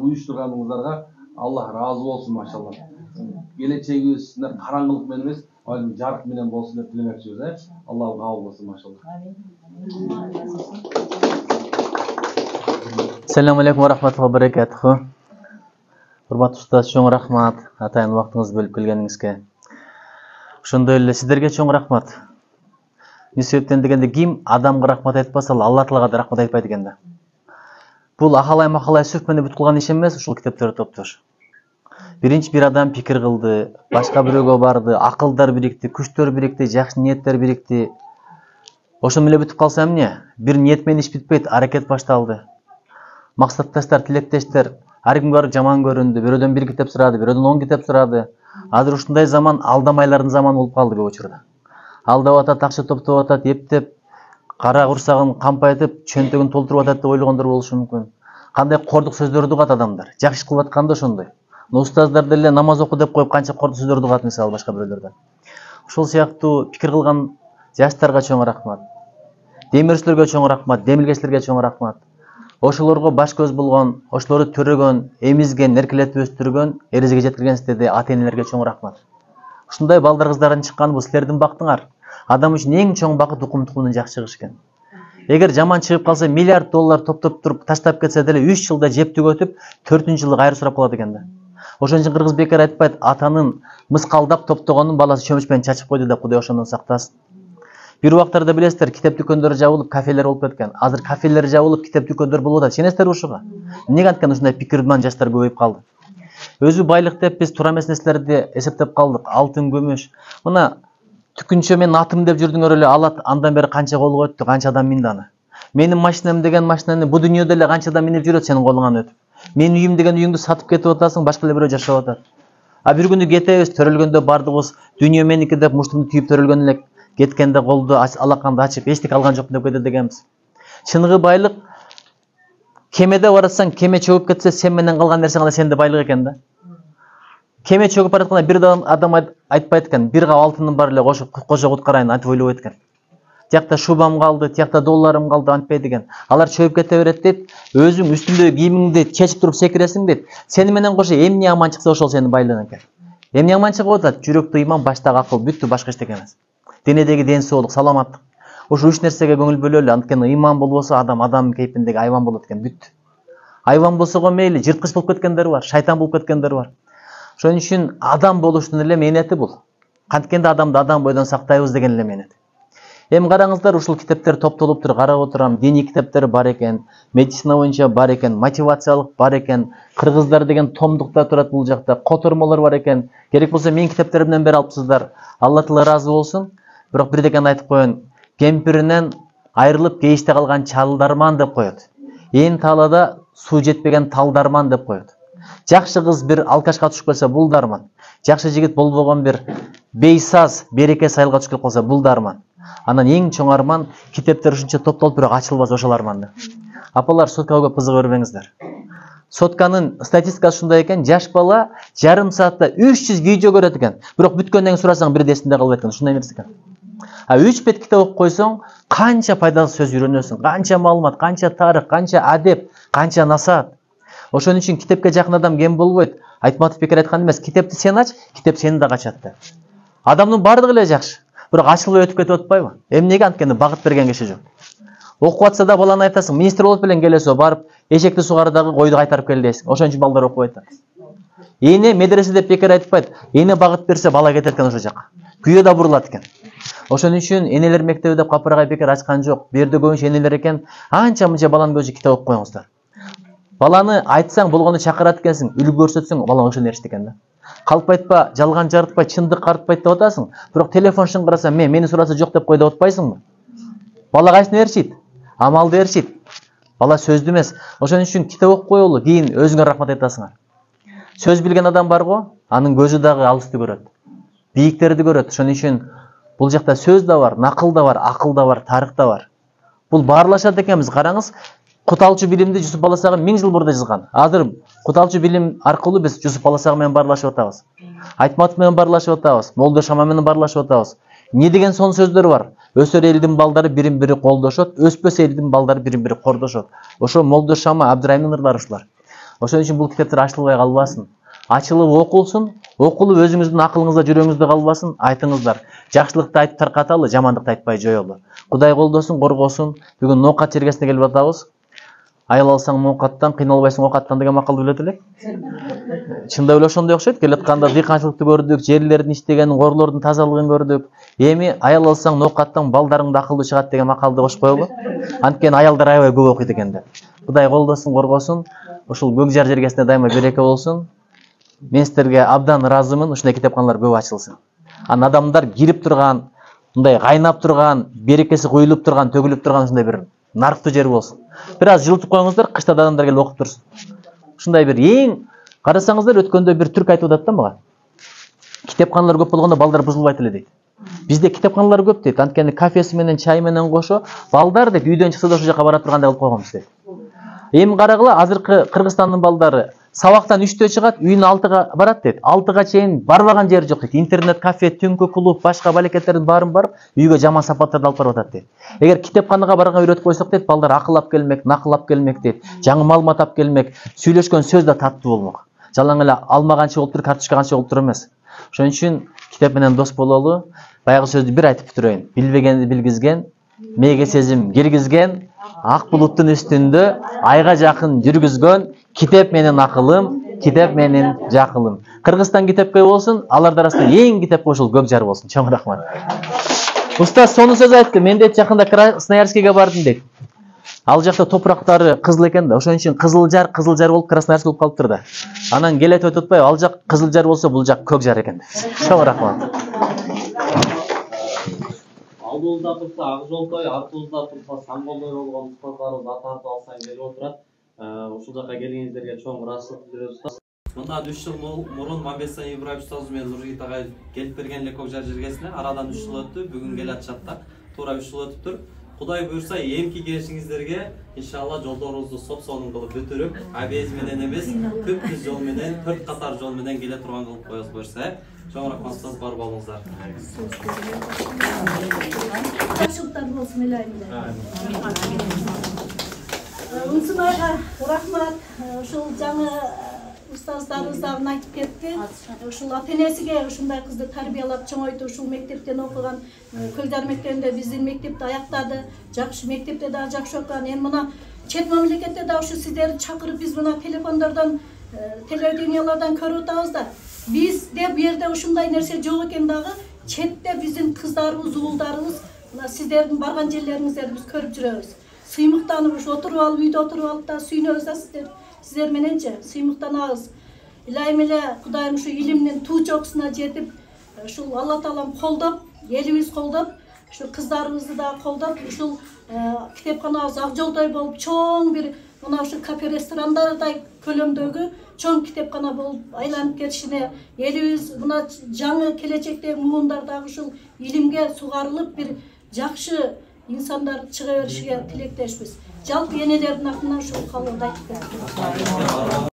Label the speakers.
Speaker 1: Uyuşturganыңыздарга Allah razı olsun maşallah. Geleceğiniz sizler karanlık menен emес, balkim жарык менен болsun деп tilemekçiyiz. Allah kabul kılsın maşallah.
Speaker 2: Assalamu alaikum wa rahmatullahi wa barakatuh. Hurmatly ustaz, çoğun rahmat. Atayın vaqtыңыз bölüp kelgeningizge. Ошондой эле сиздерге çoğun rahmat. Ne себептен дегенде ким адамга рахмат айтпаса, Алла Таалага да рахмат айтпайт экен да. Бул ахалай-махалай сүрп менен бүт кылган иш эмес, ушул китептерди топтош. Биринчи бир адам пикир кылды, башка бирөөгө барды, акылдар бирикти, күчтөр бирикти, жакшы ниеттер бирикти. Ошо менен бүтүп калса эмне? Бир ниет менен иш бүтпөйт, аракет башталды. Максатташтар, тилектештер, ар кимге барып жаман көрүндү, бирөөдөн бир китеп сурады, бирөөдөн 10 китеп сурады. Азыр ушундай заман алдамайлардын заманы болуп калды көп учурда. Алдап атат, акча топтоп атат, эптеп, кара курсагын кампайтып, чөнтөгүн толтуруп атат деп ойлогондор болушу мүмкүн. Кандай кордук сөздөрдү угат адамдар. Жакшы иш кылып атканда ошондой. Устаздар деле намаз оку деп коюп канча кордук сөздөрдү угат мисалы башка бирөөлөрдөн. Ошол сыяктуу пикир кылган жаштарга чоң рахмат. Демирчилерге чоң рахмат, демилгечилерге чоң рахмат. Ошолорго баш көз болгон, ошолорду төрөгөн, эмизген, эркелетип өстүргөн, эрежеге жеткирген сиздерге ата-энелерге чоң рахмат. Ушундай балдар кыздардын чыкканы бул силердин бактыңар. Адам үчүн эң чоң бакыт укум-тукумдун жакшы чыгышы экен. Эгер жаман чыгып калса, миллиард доллар топтоп туруп таштап кетсе деле 3 жылда жеп түгөтүп, 4-жылы кайры сурап калат экен да. Ошон үчүн кыргыз бекер айтпайт, атанын мыскалдап топтогонун баласы чөмүч менен чачып койду деп Кудай ошондон сактасын. Бир убактарда билесиздер, китеп дүкөндөрү жабылып, кафелер болуп кеткен. Азыр кафелер жабылып, китеп дүкөндөр болуп атат. Сенесиздерби ушуга? Эмнеге анткени ушундай пикирман жаштар көбөйүп калды? Өзү байлык деп биз туура эмес нерселерди эсептеп калдык. Алтын, күмүш. Мына түкүнчө мен атым деп жүрдүңөр эле, алат андан бери канча колго өттү, канча адам минди аны. Менин машинам деген машинаны бу дүйнөдө эле канча адам минип жүрөт сенин колуңан өтүп. Менин үйүм деген үйүңдү сатып кетип атасың, башка эле бирөө жашап атат. А бир күнү кетебиз, төрөлгөндө бардыгыбыз дүйнө меники деп муштумду түйүп төрөлгөн элек, кеткенде колду алаканды ачып эчтек алган жокмун деп кетет дегенбиз. Чыныгы байлык кемеде баратсаң, кеме чөгүп кетсе, сен менен калган нерсең гана сенде байлык экен да. Кеме чөгүп баратканда бир адам айтпайт экен, бир кап алтыным бар эле кошо куткарайын антип ойлобойт экен. Тиякта шубам калды, тиякта долларым калды антпейт экен. Алар чөгүп кете берет дейт, өзүң үстүндөгү кийимиңди чечип туруп секиресиң дейт. Сени менен кошо эмне аман чыкса ошол сенин байлыгың экен. Эмне аман чыгып атат? Жүрөктө иман, баштагы акыл, бүттү, башка эчтеке эмес. Денедеги ден соолук, саламаттык. Ошо үч нерсеге көңүл бөлөлү. Анткени иман болбосо адам кейпиндеги айван болот экен, бүттү. Айван болсого мейли, жырткыч болуп кеткендер бар, шайтан болуп кеткендер бар. Ошон үчүн адам болуштун эле мээнети бул. Канткенде адамды адам бойдон сактайбыз деген эле мээнет. Эми караңыздар, ушул китептер топтолуп туруп карап отурам. Диний китептер бар экен, медицина боюнча бар экен, мотивациялык бар экен, кыргыздар деген томдукта турат бул жакта, котормолор бар экен. Керек болсо менин китептеримден бери алыпсыздар. Алла Таала ыраазы болсун. Бирок бир деген айтып коеюн. Кемпиринен айрылып кейиште калган чалдарман деп коет. Ээн таалада суу жетпеген талдарман деп коет. Жакшы кыз бир алкашка түшүп калса бул дарман. Жакшы жигит болбогон бир бейсаз, береке сайылга түшүп калса бул дарман. Анан эң чоң арман китептер ушунча топтолуп бирок ачылбас ошол арманды. Апалар, соткага көп кызыга бербеңиздер. Сотканын статистикасы ушундай экен, жаш бала жарым саатта 300 видео көрөт экен. Бирок бүткөндөн кийин сурасаң бир эсинде калбайт экен. Ушундай эмес экен. А 3 бет китеп окуп койсоң, канча пайдалуу сөз үйрөнөсүң, канча маалымат, канча тарых, канча адеп, канча насаат. Ошон үчүн китепке жакын адам кем болбойт. Айтматов бекер айткан эмес, китепти сен ач, китеп сени да качат деп. Адамдын бардыгы эле жакшы. Бирок ачылып өтүп кетип атпайбы? Эмнеге? Анткени багыт берген киши жок. Окуп атса да баланы айтасың, министр болуп белең келесиң, барып эшекти сугардагы койду кайтарып кел дейсиң. Ошон үчүн балдар окуп атат. Эне медресе деп бекер айтпайт. Эне багыт берсе бала кетет экен ошо жака. Күйө да бурулат экен. Ошон үчүн энелер мектеби деп капырагай бекер ачкан жок. Бу жерде көбүнчө энелер экен. Анча-мынча баланын көзү китеп окуп коюңуздар. Баланы айтсаң болгону чакырат экенсиң, үлгү көрсөтсөң, бала ошону эришет экен да. Калп айтпа, жалган жарытпа, чындык артпайт деп атасың. Бирок телефон шыңгыраса, мени сураса жок деп кой деп атпайсыңбы? Бала кайсыны эришит? Амалды эришит. Бала сөздүү эмес. Ошон үчүн китеп окуп коелу, кийин өзүңөр рахмат айтасыңар. Сөз билген адам бар го, анын көзү дагы алысты көрөт. Бийиктерди көрөт. Ошон үчүн бул жакта сөз да бар, накыл да бар, акыл да бар, тарых да бар. Бул баарлашат экенбиз. Караңыз, Куталчы билимди Жусуп Баласагы 1000 жыл мурда жазган. Азыр Куталчы билим аркылуу биз Жусуп Баласагы менен баарлашып атабыз. Айтматов менен баарлашып атабыз. Молдо Шама менен баарлашып атабыз. Не деген сон сөздөр бар? Өсөр элдин балдары бирин-бири колдошот, өспөс элдин балдары бирин-бири кордошот. Ошо Молдо Шама, Абдырайымдын ырлары ушулар. Ошон үчүн бул китептер ачылбай калбасын. Ачылып окулсун, окулуп өзүңүздүн акылыңызда, жүрөгүңүздө калбасын, айтыңыздар. Жакшылыкты айтып таркаталы, жамандыкты айтпай жоёлу. Кудай колдосун, коргосун. Бүгүн ноокат жергесине келип атабыз. Аял алсаң ноокаттан, кыйналбайсың окаттан деген макалды билет элек. Чындап эле ошондой окшойт. Келатканда дыйканчылыкты көрдүк, жерлердин иштегенин, горлордун тазалыгын көрдүк. Эми аял алсаң ноокаттан балдарыңды акылдуу чыгат деген макалды кош коелу. Анткени аялдар аябай көп окуйт экен деп. Кудай колдосун, коргосун. Ушул Көкжар жергесине дайыма береке болсун. Мен силерге абдан ыраазымын. Ушундай китепканалар көп ачылсын. Анан адамдар кирип турган, мындай кайнап турган, берекеси куюлуп турган, төгүлүп турган ушундай бир нарыктуу жер болсун. Бир аз жылытып коюңуздар, кышта да адамдар келип окуп турсун. Ушундай бир эң карасаңыздар өткөндө бир түрк айтып атат да мага. Китепканалар көп болгондо балдар бузулбайт эле дейт. Бизде китепканалар көп дейт. Анткени кафеси менен, чай менен кошо балдар дейт үйдөн чыкса да ошол жака бара тургандай кылып койгонбуз дейт. Эми карагыла, азыркы Кыргызстандын балдары сабактан 3-тө чыгат, үйүнө 6-га барат дейт. 6-га чейин барбаган жери жок дейт. Интернет, кафе, түнкү клуб, башка балекеттердин баарын барып, үйгө жаман сапаттарды алып барып атат дейт. Эгер китепканага барганга үйрөтүп койсок дейт, балдар акылап келмек, накылап келмек дейт. Жаңы маалымат ап келмек, сүйлөшкөн сөз да таттуу болмок. Жалаң эле алма канча болуп тур, карточка канча болуп тур эмес. Ошон үчүн китеп менен дос бололу. Баягы сөздү бир айтып бүтүрөйүн. Билбегенди билгизген, мээге сезим киргизген, ак булуттун үстүндө айга жакын жүргүзгөн, китеп менен акылым, китеп менен жакылым. Кыргызстан китепке болсун, алардын арасында эң китепке ушул Көкжар болсун. Чоң рахмат. Устаз сону сөз айтты. Мен дейт жакында Красноярскийге бардым дейт. Ал жакта топурактары кызыл экен да. Ошон үчүн Кызылжар болуп Красноярск болуп калыптыр да. Анан келет өтүп атпайбы, ал жак Кызылжар болсо, бул жак Көкжар экен. Чоң рахмат.
Speaker 3: Алдыбызда турса ак жолтой, артыбызда турса самголдой болгон устаздарыбыз ата алсаң келип отурат. Ушул жака келгениңиздерге чоң ыраазычылык билдиребиз. Мындан 3 жыл мурун Мамбетсан Ибраев устазыбыз менен Нуржигит агай келип берген эле Көкжар жергесине. Арадан 3 жыл өттү, бүгүн келе атышат. Туура 3 жыл өтүптүр. Кудай буйрса, эмки келишиңиздерге иншалла жолдорубузду соп-сонун кылып бүтүрүп, абез менен эмес, түп жол менен, 4 катар жол менен келе турган кылып коебуз буйрса. Чоң рахмат устаз, бар болуңуздар.
Speaker 4: Жакшылыктар болсун элейин. Унсубайга рахмат. Ушул жаңы устаздарыбыз дагы айтып кетти. Ушул ата-энесиге ушундай кызды тарбиялап чоңойтуп, ушул мектептен окуган, Көлжар мектебинде биздин мектепти аяктады. Жакшы мектепте дагы жакшы окуган. Эми мына чет мамлекетте дагы ушу сиздерди чакырып биз мына телефондордон, телевидениялардан көрүп атабыз да. Бизде бу жерде ушундай нерсе жок экен дагы, четте биздин кыздарыбыз, уулдарыбыз, мына сиздердин барган жерлериңиздерди биз көрүп жүрөбүз. Сыймыктанып ушу отуруп алып, үйдө отуруп алып да сүйүнөбүз да сиздер мененчи сыймыктанабыз. Илайым эле Кудайым ушу илимдин туу чокусуна жетип, ушул Алла Таалам колдоп, элибиз колдоп, ушу кыздарыбызды да колдоп, ушул китепканабыз ак жолдой болуп, чоң бир мына ушу кафе ресторандардай көлөмдөгү чоң китепкана болуп айланып кетишине, элибиз мына жаңы келечектеги муундар дагы ушул илимге сугарылып бир жакшы инсандар чыга беришиге тилектешпиз. Жалпы энелердин атынан ушул каалоодо айтып кетти.